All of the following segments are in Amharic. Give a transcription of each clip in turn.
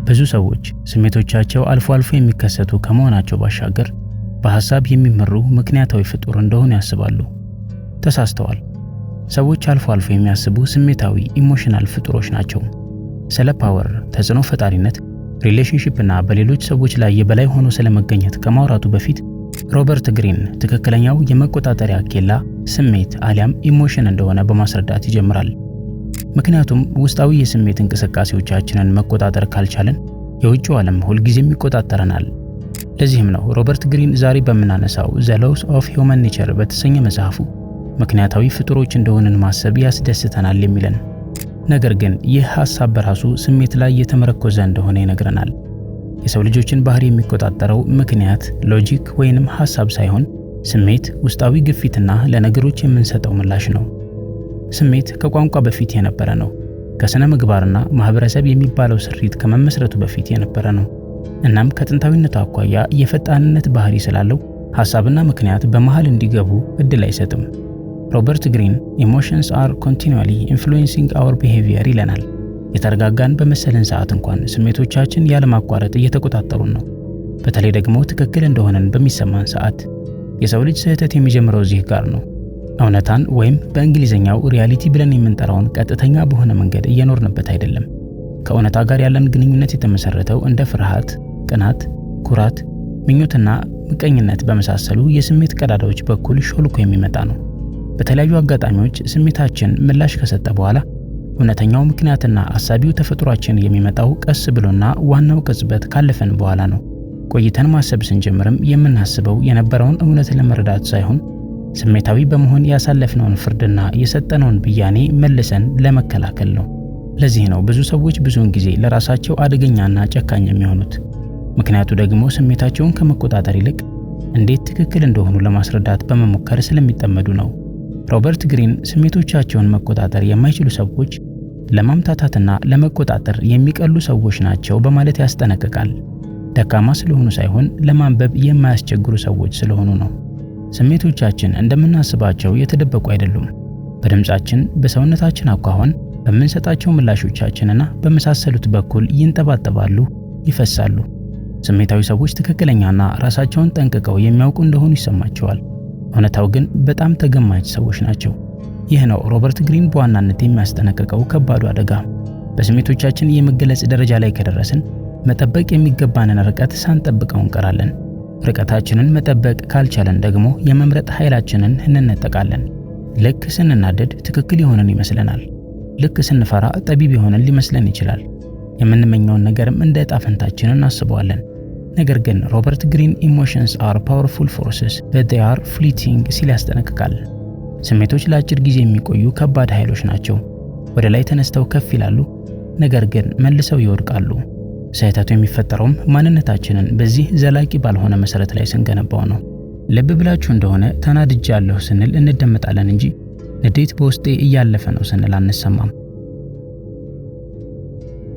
ብዙ ሰዎች ስሜቶቻቸው አልፎ አልፎ የሚከሰቱ ከመሆናቸው ባሻገር በሐሳብ የሚመሩ ምክንያታዊ ፍጡር እንደሆኑ ያስባሉ። ተሳስተዋል። ሰዎች አልፎ አልፎ የሚያስቡ ስሜታዊ ኢሞሽናል ፍጡሮች ናቸው። ስለ ፓወር፣ ተጽዕኖ ፈጣሪነት፣ ሪሌሽንሺፕ እና በሌሎች ሰዎች ላይ የበላይ ሆኖ ስለመገኘት ከማውራቱ በፊት ሮበርት ግሪን ትክክለኛው የመቆጣጠሪያ ኬላ ስሜት አሊያም ኢሞሽን እንደሆነ በማስረዳት ይጀምራል። ምክንያቱም ውስጣዊ የስሜት እንቅስቃሴዎቻችንን መቆጣጠር ካልቻለን የውጭው ዓለም ሁልጊዜም ይቆጣጠረናል። ለዚህም ነው ሮበርት ግሪን ዛሬ በምናነሳው ዘ ሎውስ ኦፍ ሂውመን ኔቸር በተሰኘ መጽሐፉ ምክንያታዊ ፍጡሮች እንደሆንን ማሰብ ያስደስተናል የሚለን። ነገር ግን ይህ ሐሳብ በራሱ ስሜት ላይ የተመረኮዘ እንደሆነ ይነግረናል። የሰው ልጆችን ባህሪ የሚቆጣጠረው ምክንያት ሎጂክ ወይንም ሐሳብ ሳይሆን ስሜት፣ ውስጣዊ ግፊትና ለነገሮች የምንሰጠው ምላሽ ነው። ስሜት ከቋንቋ በፊት የነበረ ነው። ከስነ ምግባርና ማህበረሰብ የሚባለው ስሪት ከመመስረቱ በፊት የነበረ ነው። እናም ከጥንታዊነቱ አኳያ የፈጣንነት ባህሪ ስላለው ሐሳብና ምክንያት በመሃል እንዲገቡ እድል አይሰጥም። ሮበርት ግሪን ኢሞሽንስ አር ኮንቲኒዩሊ ኢንፍሉዌንሲንግ አወር ቢሄቪየር ይለናል። የተረጋጋን በመሰለን ሰዓት እንኳን ስሜቶቻችን ያለማቋረጥ እየተቆጣጠሩን ነው። በተለይ ደግሞ ትክክል እንደሆነን በሚሰማን ሰዓት። የሰው ልጅ ስህተት የሚጀምረው እዚህ ጋር ነው። እውነታን ወይም በእንግሊዝኛው ሪያሊቲ ብለን የምንጠራውን ቀጥተኛ በሆነ መንገድ እየኖርንበት አይደለም። ከእውነታ ጋር ያለን ግንኙነት የተመሰረተው እንደ ፍርሃት፣ ቅናት፣ ኩራት፣ ምኞትና ምቀኝነት በመሳሰሉ የስሜት ቀዳዳዎች በኩል ሾልኮ የሚመጣ ነው። በተለያዩ አጋጣሚዎች ስሜታችን ምላሽ ከሰጠ በኋላ እውነተኛው ምክንያትና አሳቢው ተፈጥሯችን የሚመጣው ቀስ ብሎና ዋናው ቅጽበት ካለፈን በኋላ ነው። ቆይተን ማሰብ ስንጀምርም የምናስበው የነበረውን እውነት ለመረዳት ሳይሆን ስሜታዊ በመሆን ያሳለፍነውን ፍርድና የሰጠነውን ብያኔ መልሰን ለመከላከል ነው። ለዚህ ነው ብዙ ሰዎች ብዙውን ጊዜ ለራሳቸው አደገኛና ጨካኝ የሚሆኑት። ምክንያቱ ደግሞ ስሜታቸውን ከመቆጣጠር ይልቅ እንዴት ትክክል እንደሆኑ ለማስረዳት በመሞከር ስለሚጠመዱ ነው። ሮበርት ግሪን ስሜቶቻቸውን መቆጣጠር የማይችሉ ሰዎች ለማምታታትና ለመቆጣጠር የሚቀሉ ሰዎች ናቸው በማለት ያስጠነቅቃል። ደካማ ስለሆኑ ሳይሆን ለማንበብ የማያስቸግሩ ሰዎች ስለሆኑ ነው። ስሜቶቻችን እንደምናስባቸው የተደበቁ አይደሉም። በድምጻችን፣ በሰውነታችን አኳኋን፣ በምንሰጣቸው ምላሾቻችንና በመሳሰሉት በኩል ይንጠባጠባሉ፣ ይፈሳሉ። ስሜታዊ ሰዎች ትክክለኛና ራሳቸውን ጠንቅቀው የሚያውቁ እንደሆኑ ይሰማቸዋል። እውነታው ግን በጣም ተገማች ሰዎች ናቸው። ይህ ነው ሮበርት ግሪን በዋናነት የሚያስጠነቅቀው ከባዱ አደጋ። በስሜቶቻችን የመገለጽ ደረጃ ላይ ከደረስን መጠበቅ የሚገባንን ርቀት ሳንጠብቀው እንቀራለን። ርቀታችንን መጠበቅ ካልቻለን ደግሞ የመምረጥ ኃይላችንን እንነጠቃለን። ልክ ስንናደድ ትክክል የሆነን ይመስለናል። ልክ ስንፈራ ጠቢብ የሆነን ሊመስለን ይችላል። የምንመኘውን ነገርም እንደ ዕጣ ፈንታችን እናስበዋለን። ነገር ግን ሮበርት ግሪን ኢሞሽንስ አር ፓወርፉል ፎርስስ but they are fleeting ሲል ያስጠነቅቃል። ስሜቶች ለአጭር ጊዜ የሚቆዩ ከባድ ኃይሎች ናቸው። ወደ ላይ ተነስተው ከፍ ይላሉ፣ ነገር ግን መልሰው ይወድቃሉ። ስህተቱ የሚፈጠረውም ማንነታችንን በዚህ ዘላቂ ባልሆነ መሰረት ላይ ስንገነባው ነው። ልብ ብላችሁ እንደሆነ ተናድጃለሁ ስንል እንደመጣለን እንጂ ንዴት በውስጤ እያለፈ ነው ስንል አንሰማም።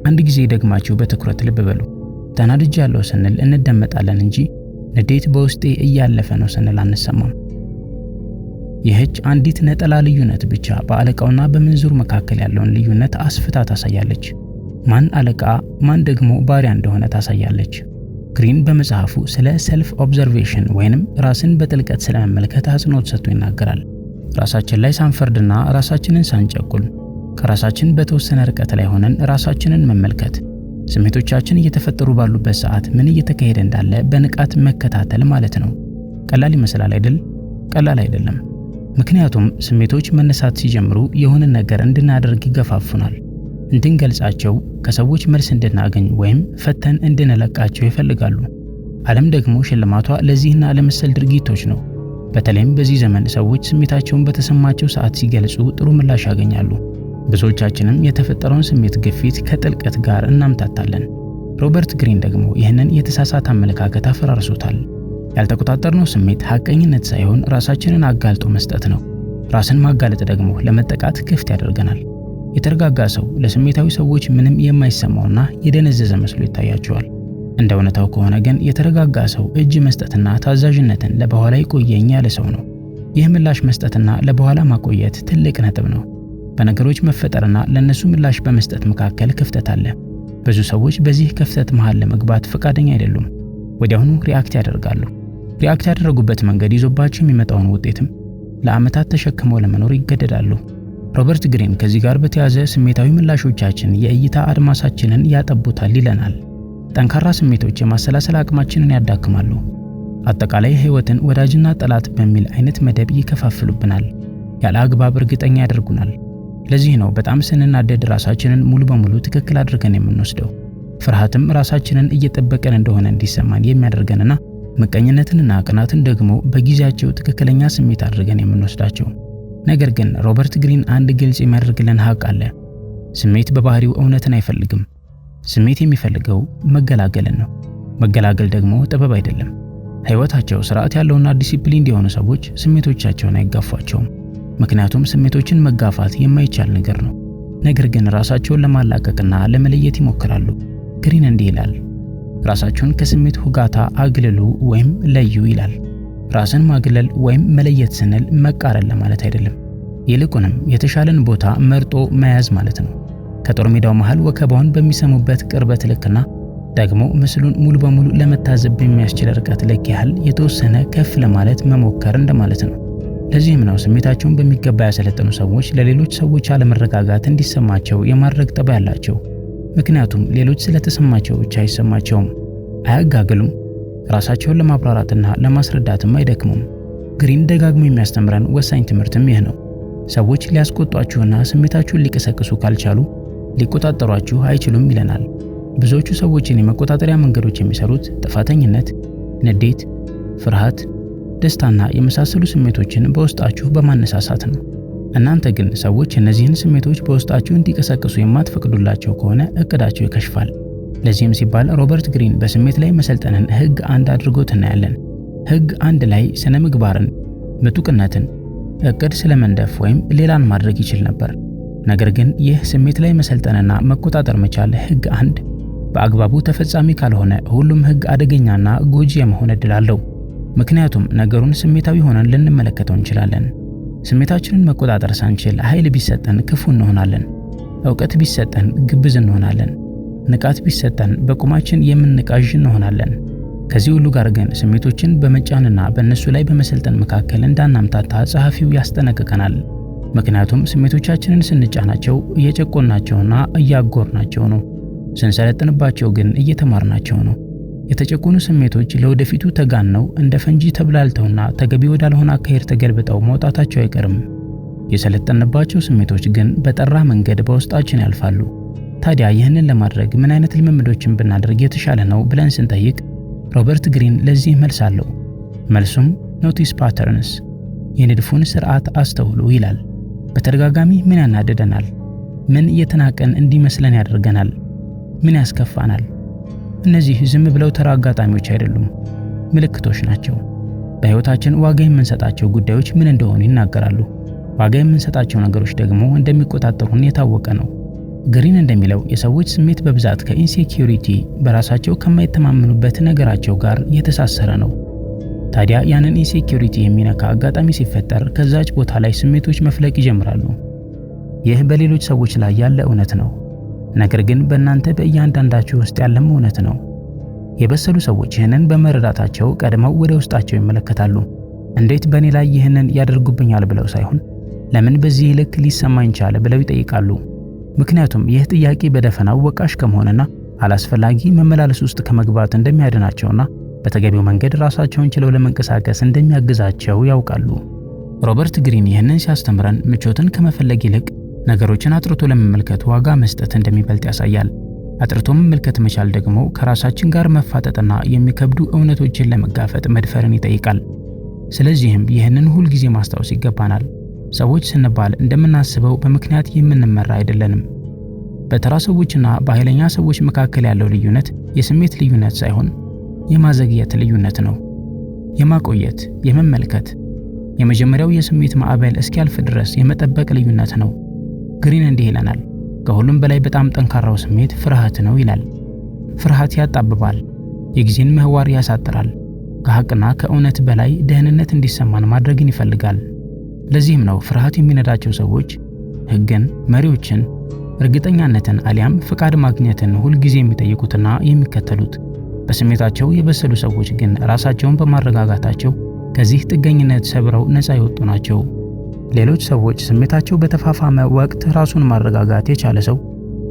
አንድ ጊዜ ደግማችሁ በትኩረት ልብ በሉ። ተናድጃለሁ ስንል እንደመጣለን እንጂ ንዴት በውስጤ እያለፈ ነው ስንል አንሰማም። ይህች አንዲት ነጠላ ልዩነት ብቻ በአለቃውና በምንዙር መካከል ያለውን ልዩነት አስፍታ ታሳያለች። ማን አለቃ ማን ደግሞ ባሪያ እንደሆነ ታሳያለች። ግሪን በመጽሐፉ ስለ ሰልፍ ኦብዘርቬሽን ወይንም ራስን በጥልቀት ስለመመልከት አጽንኦት ሰጥቶ ይናገራል። ራሳችን ላይ ሳንፈርድና ራሳችንን ሳንጨቁል ከራሳችን በተወሰነ ርቀት ላይ ሆነን ራሳችንን መመልከት፣ ስሜቶቻችን እየተፈጠሩ ባሉበት ሰዓት ምን እየተካሄደ እንዳለ በንቃት መከታተል ማለት ነው። ቀላል ይመስላል አይደል? ቀላል አይደለም። ምክንያቱም ስሜቶች መነሳት ሲጀምሩ የሆነ ነገር እንድናደርግ ይገፋፉናል። እንድንገልጻቸው፣ ከሰዎች መልስ እንድናገኝ ወይም ፈተን እንድንለቃቸው ይፈልጋሉ። ዓለም ደግሞ ሽልማቷ ለዚህና ለመሰል ድርጊቶች ነው። በተለይም በዚህ ዘመን ሰዎች ስሜታቸውን በተሰማቸው ሰዓት ሲገልጹ ጥሩ ምላሽ ያገኛሉ። ብዙዎቻችንም የተፈጠረውን ስሜት ግፊት ከጥልቀት ጋር እናምታታለን። ሮበርት ግሪን ደግሞ ይህንን የተሳሳተ አመለካከት አፈራርሶታል። ያልተቆጣጠርነው ስሜት ሐቀኝነት ሳይሆን ራሳችንን አጋልጦ መስጠት ነው። ራስን ማጋለጥ ደግሞ ለመጠቃት ክፍት ያደርገናል። የተረጋጋ ሰው ለስሜታዊ ሰዎች ምንም የማይሰማውና የደነዘዘ መስሎ ይታያቸዋል። እንደ እውነታው ከሆነ ግን የተረጋጋ ሰው እጅ መስጠትና ታዛዥነትን ለበኋላ ይቆየኝ ያለ ሰው ነው። ይህ ምላሽ መስጠትና ለበኋላ ማቆየት ትልቅ ነጥብ ነው። በነገሮች መፈጠርና ለነሱ ምላሽ በመስጠት መካከል ክፍተት አለ። ብዙ ሰዎች በዚህ ክፍተት መሃል ለመግባት ፈቃደኛ አይደሉም። ወዲያውኑ ሪአክት ያደርጋሉ። ሪአክት ያደረጉበት መንገድ ይዞባቸው የሚመጣውን ውጤትም ለዓመታት ተሸክመው ለመኖር ይገደዳሉ። ሮበርት ግሪን ከዚህ ጋር በተያያዘ ስሜታዊ ምላሾቻችን የእይታ አድማሳችንን ያጠቡታል ይለናል። ጠንካራ ስሜቶች የማሰላሰል አቅማችንን ያዳክማሉ። አጠቃላይ ሕይወትን ወዳጅና ጠላት በሚል አይነት መደብ ይከፋፍሉብናል። ያለ አግባብ እርግጠኛ ያደርጉናል። ለዚህ ነው በጣም ስንናደድ ራሳችንን ሙሉ በሙሉ ትክክል አድርገን የምንወስደው። ፍርሃትም ራሳችንን እየጠበቀን እንደሆነ እንዲሰማን የሚያደርገንና ምቀኝነትንና ቅናትን ደግሞ በጊዜያቸው ትክክለኛ ስሜት አድርገን የምንወስዳቸው። ነገር ግን ሮበርት ግሪን አንድ ግልጽ የሚያደርግልን ሀቅ አለ። ስሜት በባህሪው እውነትን አይፈልግም። ስሜት የሚፈልገው መገላገልን ነው። መገላገል ደግሞ ጥበብ አይደለም። ሕይወታቸው ስርዓት ያለውና ዲሲፕሊን እንዲሆኑ ሰዎች ስሜቶቻቸውን አይጋፏቸውም። ምክንያቱም ስሜቶችን መጋፋት የማይቻል ነገር ነው። ነገር ግን ራሳቸውን ለማላቀቅና ለመለየት ይሞክራሉ። ግሪን እንዲህ ይላል፣ ራሳችሁን ከስሜት ሁጋታ አግልሉ ወይም ለዩ ይላል። ራስን ማግለል ወይም መለየት ስንል መቃረን ለማለት አይደለም። ይልቁንም የተሻለን ቦታ መርጦ መያዝ ማለት ነው። ከጦር ሜዳው መሃል ወከባውን በሚሰሙበት ቅርበት ልክና ደግሞ ምስሉን ሙሉ በሙሉ ለመታዘብ በሚያስችል ርቀት ልክ ያህል የተወሰነ ከፍ ለማለት መሞከር እንደማለት ነው። ለዚህም ነው ስሜታቸውን በሚገባ ያሰለጠኑ ሰዎች ለሌሎች ሰዎች አለመረጋጋት እንዲሰማቸው የማድረግ ጠባይ ያላቸው። ምክንያቱም ሌሎች ስለተሰማቸው ብቻ አይሰማቸውም። አያጋግሉም። ራሳቸውን ለማብራራትና ለማስረዳትም አይደክሙም። ግሪን ደጋግሞ የሚያስተምረን ወሳኝ ትምህርትም ይህ ነው። ሰዎች ሊያስቆጧችሁና ስሜታችሁን ሊቀሰቅሱ ካልቻሉ ሊቆጣጠሯችሁ አይችሉም ይለናል። ብዙዎቹ ሰዎችን የመቆጣጠሪያ መንገዶች የሚሰሩት ጥፋተኝነት፣ ንዴት፣ ፍርሃት፣ ደስታና የመሳሰሉ ስሜቶችን በውስጣችሁ በማነሳሳት ነው። እናንተ ግን ሰዎች እነዚህን ስሜቶች በውስጣችሁ እንዲቀሰቅሱ የማትፈቅዱላቸው ከሆነ እቅዳቸው ይከሽፋል። ለዚህም ሲባል ሮበርት ግሪን በስሜት ላይ መሰልጠንን ሕግ 1 አድርጎት እናያለን። ሕግ 1 ላይ ስነ ምግባርን፣ ምጡቅነትን፣ እቅድ ስለመንደፍ ወይም ሌላን ማድረግ ይችል ነበር። ነገር ግን ይህ ስሜት ላይ መሰልጠንና መቆጣጠር መቻል ሕግ 1 በአግባቡ ተፈጻሚ ካልሆነ ሁሉም ሕግ አደገኛና ጎጂ የመሆን ዕድል አለው። ምክንያቱም ነገሩን ስሜታዊ ሆነን ልንመለከተው እንችላለን። ስሜታችንን መቆጣጠር ሳንችል ኃይል ቢሰጠን ክፉ እንሆናለን። ዕውቀት ቢሰጠን ግብዝ እንሆናለን። ንቃት ቢሰጠን በቁማችን የምንቃዥ እንሆናለን። ከዚህ ሁሉ ጋር ግን ስሜቶችን በመጫንና በእነሱ ላይ በመሰልጠን መካከል እንዳናምታታ ጸሐፊው ያስጠነቅቀናል። ምክንያቱም ስሜቶቻችንን ስንጫናቸው እየጨቆናቸውና እያጎርናቸው ነው። ስንሰለጥንባቸው ግን እየተማርናቸው ነው። የተጨቆኑ ስሜቶች ለወደፊቱ ተጋነው እንደ ፈንጂ ተብላልተውና ተገቢ ወዳልሆነ አካሄድ ተገልብጠው መውጣታቸው አይቀርም። የሰለጠንባቸው ስሜቶች ግን በጠራ መንገድ በውስጣችን ያልፋሉ። ታዲያ ይህንን ለማድረግ ምን አይነት ልምምዶችን ብናደርግ የተሻለ ነው ብለን ስንጠይቅ ሮበርት ግሪን ለዚህ መልስ አለው። መልሱም ኖቲስ ፓተርንስ፣ የንድፉን ስርዓት አስተውሉ ይላል። በተደጋጋሚ ምን ያናደደናል? ምን እየተናቀን እንዲመስለን ያደርገናል? ምን ያስከፋናል? እነዚህ ዝም ብለው ተራ አጋጣሚዎች አይደሉም፣ ምልክቶች ናቸው። በሕይወታችን ዋጋ የምንሰጣቸው ጉዳዮች ምን እንደሆኑ ይናገራሉ። ዋጋ የምንሰጣቸው ነገሮች ደግሞ እንደሚቆጣጠሩን የታወቀ ነው። ግሪን እንደሚለው የሰዎች ስሜት በብዛት ከኢንሴኪዩሪቲ በራሳቸው ከማይተማመኑበት ነገራቸው ጋር የተሳሰረ ነው። ታዲያ ያንን ኢንሴኪዩሪቲ የሚነካ አጋጣሚ ሲፈጠር ከዛች ቦታ ላይ ስሜቶች መፍለቅ ይጀምራሉ። ይህ በሌሎች ሰዎች ላይ ያለ እውነት ነው። ነገር ግን በእናንተ በእያንዳንዳችሁ ውስጥ ያለም እውነት ነው። የበሰሉ ሰዎች ይህንን በመረዳታቸው ቀድመው ወደ ውስጣቸው ይመለከታሉ። እንዴት በእኔ ላይ ይህንን ያደርጉብኛል ብለው ሳይሆን ለምን በዚህ ልክ ሊሰማኝ ቻለ ብለው ይጠይቃሉ። ምክንያቱም ይህ ጥያቄ በደፈናው ወቃሽ ከመሆንና አላስፈላጊ መመላለስ ውስጥ ከመግባት እንደሚያድናቸውና በተገቢው መንገድ ራሳቸውን ችለው ለመንቀሳቀስ እንደሚያግዛቸው ያውቃሉ። ሮበርት ግሪን ይህንን ሲያስተምረን ምቾትን ከመፈለግ ይልቅ ነገሮችን አጥርቶ ለመመልከት ዋጋ መስጠት እንደሚበልጥ ያሳያል። አጥርቶ መመልከት መቻል ደግሞ ከራሳችን ጋር መፋጠጥና የሚከብዱ እውነቶችን ለመጋፈጥ መድፈርን ይጠይቃል። ስለዚህም ይህንን ሁል ጊዜ ማስታወስ ይገባናል። ሰዎች ስንባል እንደምናስበው በምክንያት የምንመራ አይደለንም። በተራ ሰዎችና በኃይለኛ ሰዎች መካከል ያለው ልዩነት የስሜት ልዩነት ሳይሆን የማዘግየት ልዩነት ነው። የማቆየት፣ የመመልከት፣ የመጀመሪያው የስሜት ማዕበል እስኪያልፍ ድረስ የመጠበቅ ልዩነት ነው። ግሪን እንዲህ ይለናል፣ ከሁሉም በላይ በጣም ጠንካራው ስሜት ፍርሃት ነው ይላል። ፍርሃት ያጣብባል፣ የጊዜን ምህዋር ያሳጥራል፣ ከሐቅና ከእውነት በላይ ደህንነት እንዲሰማን ማድረግን ይፈልጋል። ለዚህም ነው ፍርሃት የሚነዳቸው ሰዎች ሕግን፣ መሪዎችን፣ እርግጠኛነትን አሊያም ፍቃድ ማግኘትን ሁልጊዜ የሚጠይቁትና የሚከተሉት። በስሜታቸው የበሰሉ ሰዎች ግን ራሳቸውን በማረጋጋታቸው ከዚህ ጥገኝነት ሰብረው ነፃ የወጡ ናቸው። ሌሎች ሰዎች ስሜታቸው በተፋፋመ ወቅት ራሱን ማረጋጋት የቻለ ሰው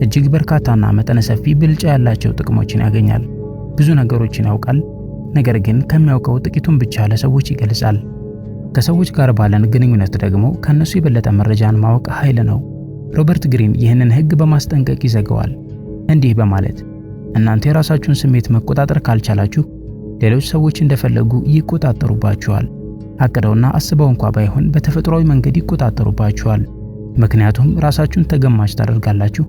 እጅግ በርካታና መጠነ ሰፊ ብልጫ ያላቸው ጥቅሞችን ያገኛል። ብዙ ነገሮችን ያውቃል፣ ነገር ግን ከሚያውቀው ጥቂቱን ብቻ ለሰዎች ይገልጻል። ከሰዎች ጋር ባለን ግንኙነት ደግሞ ከነሱ የበለጠ መረጃን ማወቅ ኃይል ነው። ሮበርት ግሪን ይህንን ሕግ በማስጠንቀቅ ይዘጋዋል እንዲህ በማለት እናንተ የራሳችሁን ስሜት መቆጣጠር ካልቻላችሁ ሌሎች ሰዎች እንደፈለጉ ይቆጣጠሩባችኋል። አቅደውና አስበው እንኳ ባይሆን በተፈጥሯዊ መንገድ ይቆጣጠሩባችኋል። ምክንያቱም ራሳችሁን ተገማች ታደርጋላችሁ።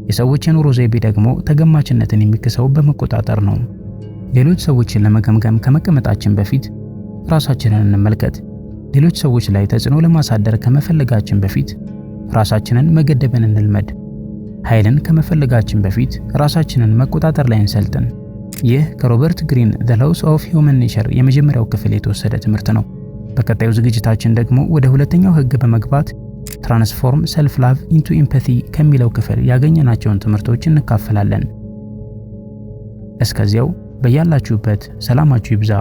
የሰዎች የኑሮ ዘይቤ ደግሞ ተገማችነትን የሚክሰው በመቆጣጠር ነው። ሌሎች ሰዎችን ለመገምገም ከመቀመጣችን በፊት ራሳችንን እንመልከት። ሌሎች ሰዎች ላይ ተጽዕኖ ለማሳደር ከመፈለጋችን በፊት ራሳችንን መገደብን እንልመድ። ኃይልን ከመፈለጋችን በፊት ራሳችንን መቆጣጠር ላይ እንሰልጥን። ይህ ከሮበርት ግሪን The Laws of Human Nature የመጀመሪያው ክፍል የተወሰደ ትምህርት ነው። በቀጣዩ ዝግጅታችን ደግሞ ወደ ሁለተኛው ሕግ በመግባት ትራንስፎርም ሰልፍ ላቭ ኢንቱ ኢምፓቲ ከሚለው ክፍል ያገኘናቸውን ትምህርቶች እንካፈላለን። እስከዚያው በያላችሁበት ሰላማችሁ ይብዛ።